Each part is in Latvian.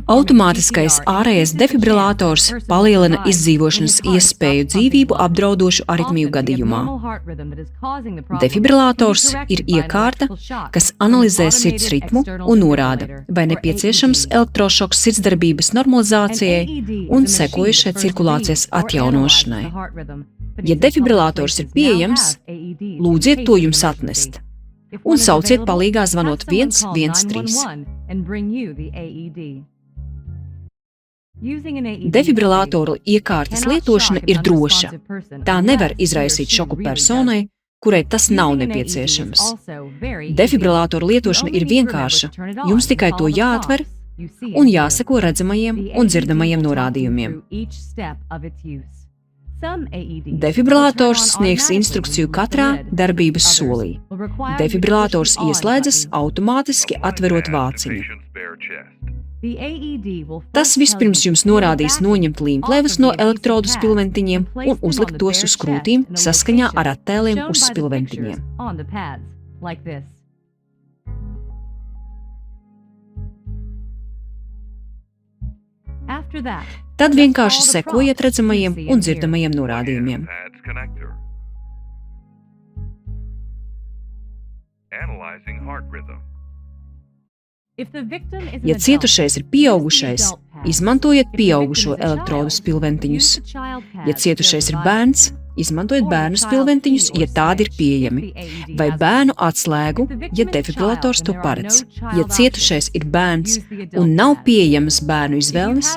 Automātiskais ārējais defibrilātors palielina izdzīvošanas iespēju dzīvību apdraudošu aritmiju gadījumā. Defibrilātors ir iekārta, kas analizē sirds ritmu un norāda, vai nepieciešams elektrošoks sirdsdarbības normalizācijai un sekojušai cirkulācijas atjaunošanai. Ja defibrilātors ir pieejams, lūdziet to jums atnest un sauciet palīgā zvanot 113. Defibrilātoru iekārtas lietošana ir droša. Tā nevar izraisīt šoku personai, kurai tas nav nepieciešams. Defibrilātoru lietošana ir vienkārša, jums tikai to jāatver un jāseko redzamajiem un dzirdamajiem norādījumiem. Defibrilātors sniegs instrukciju katrā darbības solī. Defibrilātors ieslēdzas automātiski atverot vāciņu. Tas vispirms jums norādīs noņemt līmplēvas no elektrodu spilventiņiem un uzlikt tos uz krūtīm saskaņā ar attēliem uz spilventiņiem. Tad vienkārši sekojiet redzamajiem un dzirdamajiem norādījumiem. Ja cietušais ir pieaugušais, izmantojiet pieaugušo elektrodu spilventiņus. Ja cietušais ir bērns, izmantojiet bērnu spilventiņus, ja tādi ir pieejami, vai bērnu atslēgu, ja defibrilātors to paredz. Ja cietušais ir bērns un nav pieejamas bērnu izvēles,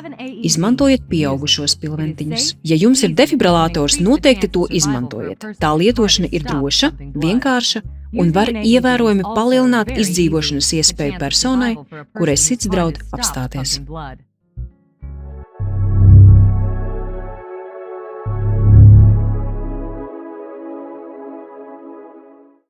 izmantojiet pieaugušo spilventiņus. Ja jums ir defibrilātors, noteikti to izmantojiet. Tā lietošana ir droša, vienkārša un var ievērojami palielināt izdzīvošanas iespēju personai, kurai sirds draud apstāties.